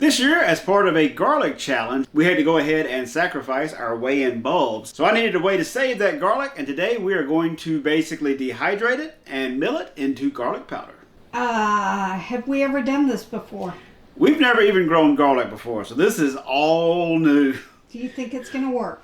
This year, as part of a garlic challenge, we had to go ahead and sacrifice our weigh-in bulbs. So I needed a way to save that garlic, and today we are going to basically dehydrate it and mill it into garlic powder. Have we ever done this before? We've never even grown garlic before, so this is all new. Do you think it's going to work?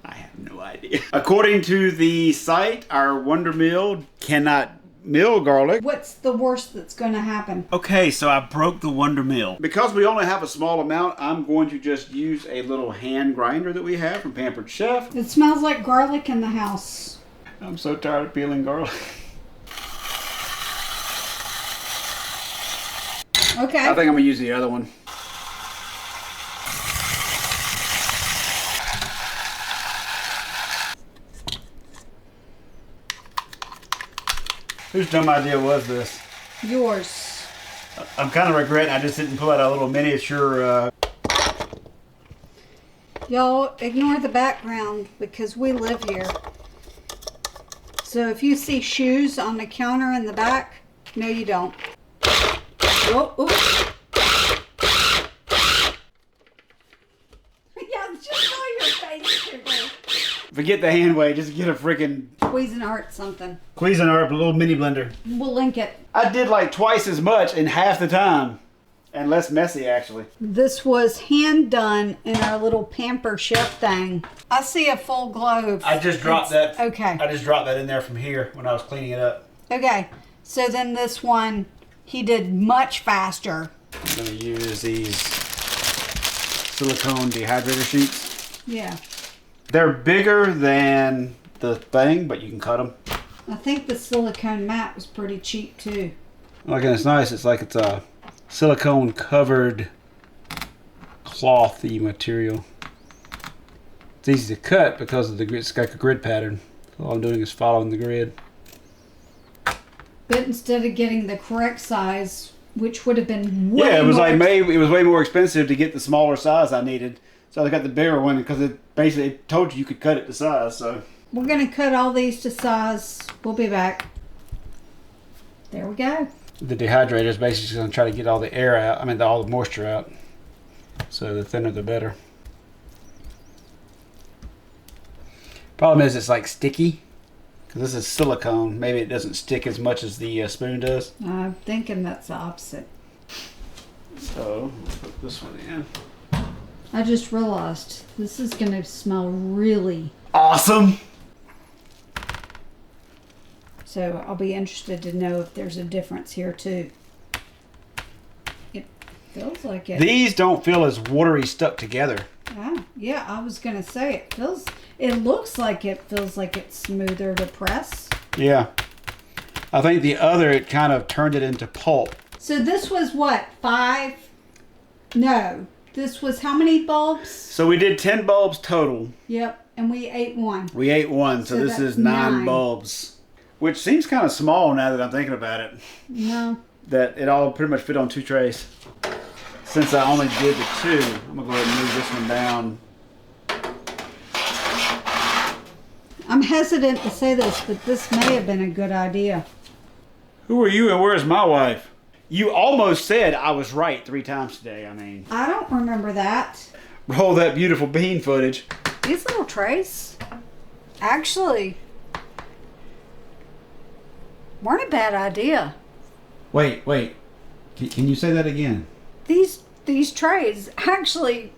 I have no idea. According to the site, our Wonder Mill cannot mill garlic. What's the worst that's going to happen? Okay, so I broke the Wonder Mill. Because we only have a small amount, I'm going to just use a little hand grinder that we have from Pampered Chef. It smells like garlic in the house. I'm so tired of peeling garlic. Okay. I think I'm going to use the other one. Whose dumb idea was this? Yours. I'm kind of regretting I just didn't pull out a little miniature. Y'all ignore the background because we live here. So if you see shoes on the counter in the back, no you don't. Oh, oh. Yeah, just saw your face today. Forget the hand weight, just get a freaking Cuisinart something. Cuisinart little mini blender. We'll link it. I did like twice as much in half the time. And less messy, actually. This was hand done in our little Pamper Chef thing. I see a full glove. I just dropped that. Okay. I just dropped that in there from here when I was cleaning it up. Okay. So then this one, he did much faster. I'm going to use these silicone dehydrator sheets. Yeah. They're bigger than the thing, but you can cut them. I think the silicone mat was pretty cheap too. Look, and it's nice. It's like it's a silicone covered clothy material. It's easy to cut because of it's got a grid pattern. All I'm doing is following the grid. But instead of getting the correct size, which would have been way Yeah, it was more like it was way more expensive to get the smaller size I needed. So I got the bigger one because it basically told you could cut it to size. So We're going to cut all these to size. We'll be back. There we go. the dehydrator is basically going to try to get all the air out. I mean, all the moisture out. So the thinner the better. Problem is, it's like sticky because this is silicone. Maybe it doesn't stick as much as the spoon does. I'm thinking that's the opposite. So let's put this one in. I just realized this is going to smell really. Awesome. So I'll be interested to know if there's a difference here too. It feels like it. These don't feel as watery stuck together. Ah, yeah, I was going to say it looks like it feels like it's smoother to press. Yeah. I think the other, it kind of turned it into pulp. So this was what, 5? No, this was how many bulbs? So we did 10 bulbs total. Yep, and we ate one. We ate one, so this that's is 9 9. bulbs. Which seems kind of small now that I'm thinking about it. No. That it all pretty much fit on 2 trays. Since I only did the 2, I'm going to go ahead and move this one down. I'm hesitant to say this, but this may have been a good idea. Who are you and where's my wife? You almost said I was right 3 times today. I mean, I don't remember that. roll that beautiful bean footage. These little trays actually weren't a bad idea. Wait. Can you say that again? These trays actually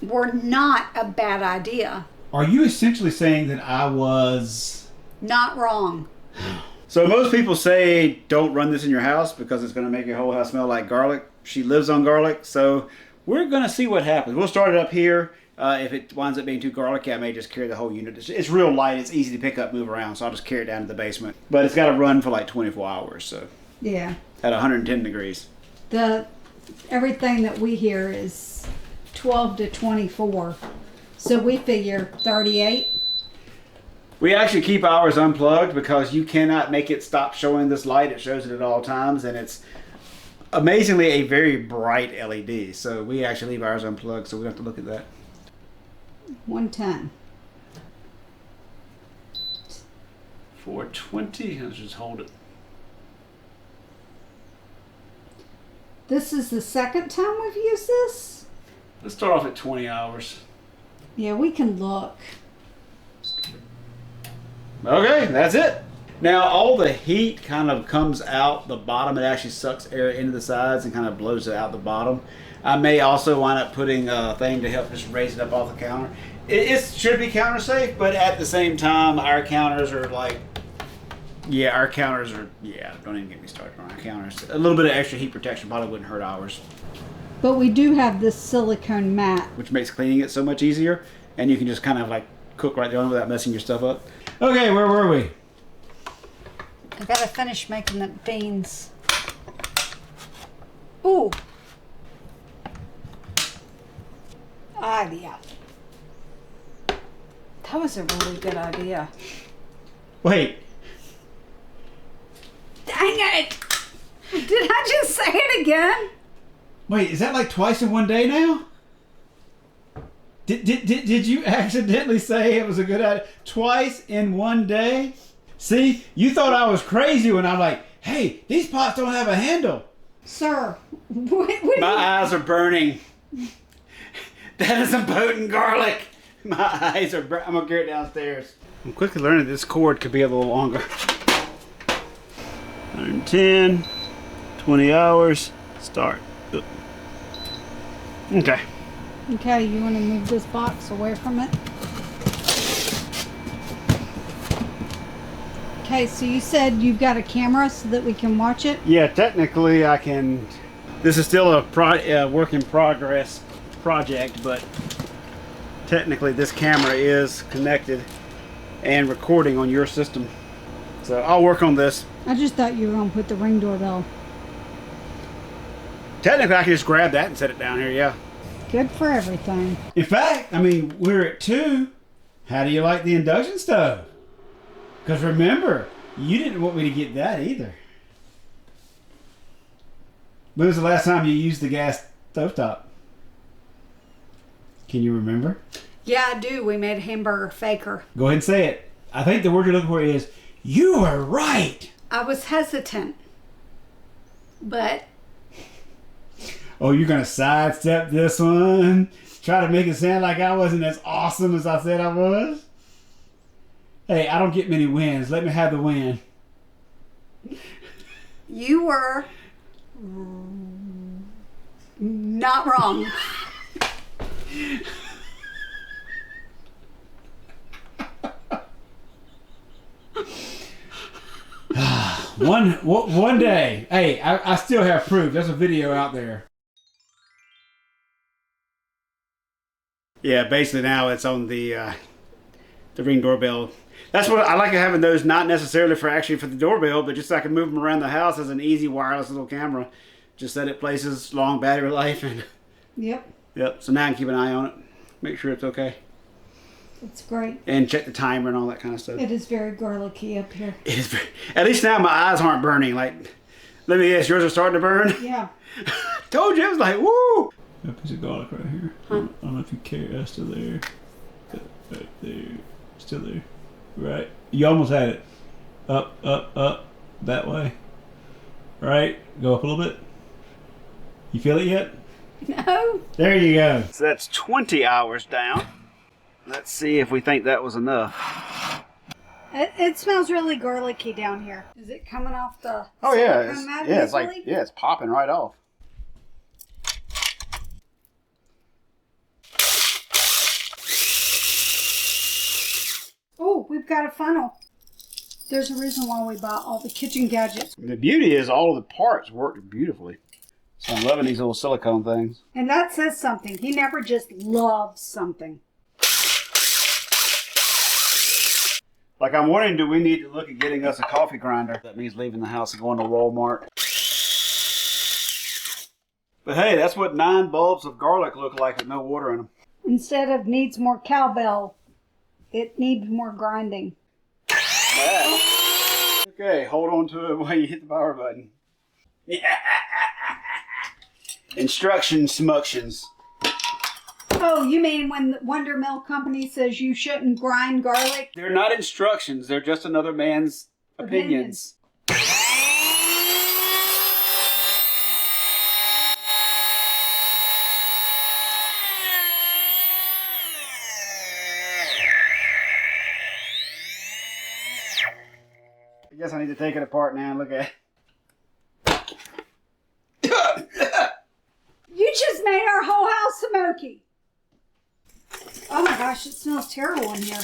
were not a bad idea. Are you essentially saying that I was... Not wrong. So most people say don't run this in your house because it's going to make your whole house smell like garlic. She lives on garlic, so we're going to see what happens. We'll start it up here. If it winds up being too garlicky, I may just carry the whole unit. It's real light. It's easy to pick up, move around, so I'll just carry it down to the basement. But it's got to run for like 24 hours, so Yeah. at 110 degrees. Everything that we hear is 12 to 24. So we figure 38. We actually keep ours unplugged because you cannot make it stop showing this light. It shows it at all times, and it's amazingly a very bright LED. So we actually leave ours unplugged, so we don't have to look at that. 110. 420. Let's just hold it. This is the second time we've used this? Let's start off at 20 hours. Yeah, we can look. Okay, that's it. Now all the heat kind of comes out the bottom. It actually sucks air into the sides and kind of blows it out the bottom. I may also wind up putting a thing to help just raise it up off the counter. It should be counter safe, but at the same time, our counters are like, yeah, don't even get me started on our counters. A little bit of extra heat protection probably wouldn't hurt ours. But we do have this silicone mat. Which makes cleaning it so much easier. And you can just kind of like cook right there on without messing your stuff up. Okay, where were we? I gotta finish making the beans. Ooh. Idea. That was a really good idea. Wait. Dang it! Did I just say it again? Wait, is that like twice in one day now? Did you accidentally say it was a good idea? Twice in one day? See, you thought I was crazy when I'm like, hey, these pots don't have a handle. Sir, what My eyes are burning. That is some potent garlic. My eyes are burning. I'm going to carry it downstairs. I'm quickly learning this cord could be a little longer. 110, 20 hours, start. Okay. Okay, you want to move this box away from it? Okay, so you said you've got a camera so that we can watch it? Yeah, technically I can. This is still a work in progress project, but technically this camera is connected and recording on your system. So I'll work on this. I just thought you were going to put the Ring doorbell. Technically I can just grab that and set it down here, yeah. Good for everything. In fact, I mean, we're at 2. How do you like the induction stove? Because remember, you didn't want me to get that either. When was the last time you used the gas stovetop? Can you remember? Yeah, I do. We made a hamburger faker. Go ahead and say it. I think the word you're looking for is, you were right. I was hesitant. But... Oh, you're going to sidestep this one? Try to make it sound like I wasn't as awesome as I said I was? Hey, I don't get many wins. Let me have the win. You were not wrong. One day. Hey, I still have proof. There's a video out there. Yeah, basically now it's on the Ring doorbell. That's what I like having those, not necessarily for the doorbell, but just so I can move them around the house as an easy wireless little camera. Just set it places, long battery life, and Yep. yep. So now I can keep an eye on it, make sure it's okay, It's great. and check the timer and all that kind of stuff. It is very garlicky up here. It is very, at least now my eyes aren't burning. Like, let me guess, yours are starting to burn. Yeah. Told you, I was like, woo! A piece of garlic right here. Huh? I don't know if you care. Still there. Right there. Still there. Right. You almost had it. Up, up, up. That way. Right. Go up a little bit. You feel it yet? No. There you go. So that's 20 hours down. Let's see if we think that was enough. It smells really garlicky down here. Is it coming off the silicone mat it's like, easily? yeah, it's popping right off. Oh, we've got a funnel. There's a reason why we bought all the kitchen gadgets. The beauty is all of the parts worked beautifully. So I'm loving these little silicone things. And that says something. He never just loves something. Like I'm wondering, do we need to look at getting us a coffee grinder? That means leaving the house and going to Walmart. But hey, that's what 9 bulbs of garlic look like with no water in them. Instead of needs more cowbell, it needs more grinding. Okay, hold on to it while you hit the power button. Instructions, smuctions. Oh, you mean when the Wonder Milk Company says you shouldn't grind garlic? They're not instructions, they're just another man's opinions. guess I need to take it apart now and look at it. You just made our whole house smoky. Oh my gosh, it smells terrible in here.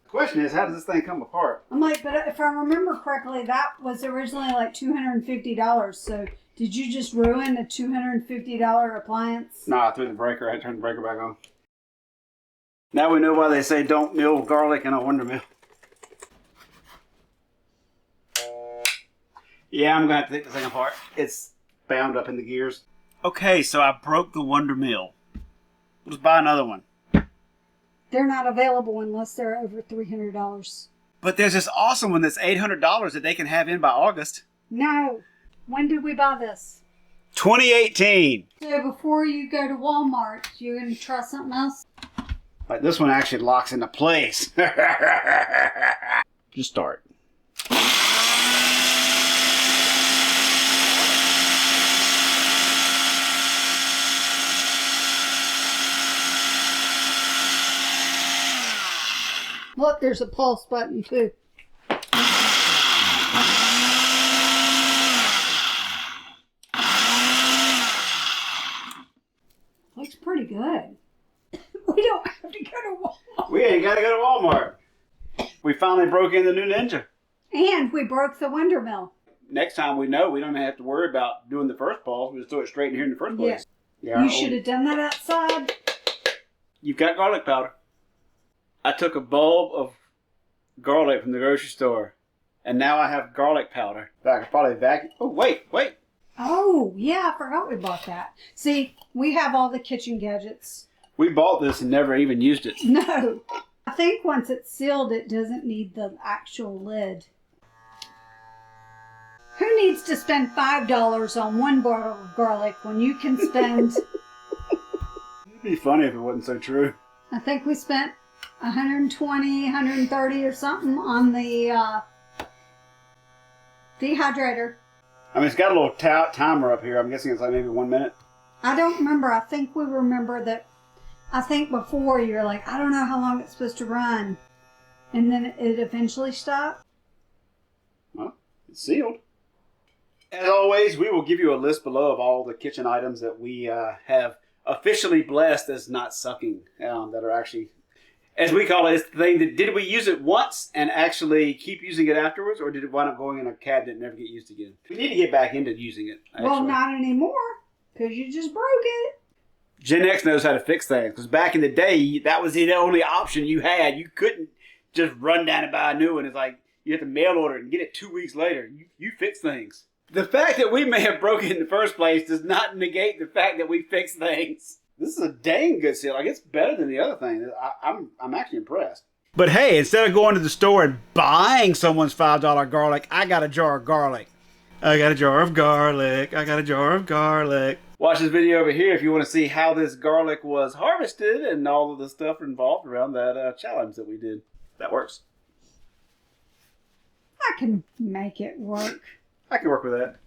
The question is, how does this thing come apart? I'm like, but if I remember correctly, that was originally like $250. So did you just ruin a $250 appliance? No, I threw the breaker. I had to turn the breaker back on. Now we know why they say don't mill garlic in a Wonder Mill. Yeah, I'm going to have to take this thing apart. It's bound up in the gears. Okay, so I broke the Wonder Mill. We'll just buy another one. They're not available unless they're over $300. But there's this awesome one that's $800 that they can have in by August. No. When did we buy this? 2018. So before you go to Walmart, you're going to try something else? Like this one actually locks into place. Just start. Look, there's a pulse button too. Looks pretty good. We don't have to go to Walmart. We ain't got to go to Walmart. We finally broke in the new Ninja. And we broke the Wonder Mill. Next time we know, we don't have to worry about doing the first ball. We just throw it straight in here in the first place. Yeah. You should have done that outside. You've got garlic powder. I took a bulb of garlic from the grocery store, and now I have garlic powder. I could probably vacuum. Oh, wait. Oh, yeah, I forgot we bought that. See, we have all the kitchen gadgets. We bought this and never even used it. No. I think once it's sealed, it doesn't need the actual lid. Who needs to spend $5 on one bottle of garlic when you can spend... It'd be funny if it wasn't so true. I think we spent 120, 130 or something on the dehydrator. I mean, it's got a little timer up here. I'm guessing it's like maybe 1 minute. I don't remember. I think we remember that. I think before you were like, I don't know how long it's supposed to run. And then it eventually stopped. Well, it's sealed. As always, we will give you a list below of all the kitchen items that we have officially blessed as not sucking, that are actually, as we call it, it's the thing that, did we use it once and actually keep using it afterwards, or did it wind up going in a cabinet and never get used again? We need to get back into using it, actually. Well, not anymore, because you just broke it. Gen X knows how to fix things, because back in the day, that was the only option you had. You couldn't just run down and buy a new one. It's like, you have to mail order it and get it 2 weeks later. You fix things. The fact that we may have broken it in the first place does not negate the fact that we fix things. This is a dang good seal. Like, it's better than the other thing. I'm actually impressed. But hey, instead of going to the store and buying someone's $5 garlic, I got a jar of garlic. I got a jar of garlic. I got a jar of garlic. Watch this video over here if you want to see how this garlic was harvested and all of the stuff involved around that challenge that we did. That works. I can make it work. I can work with that.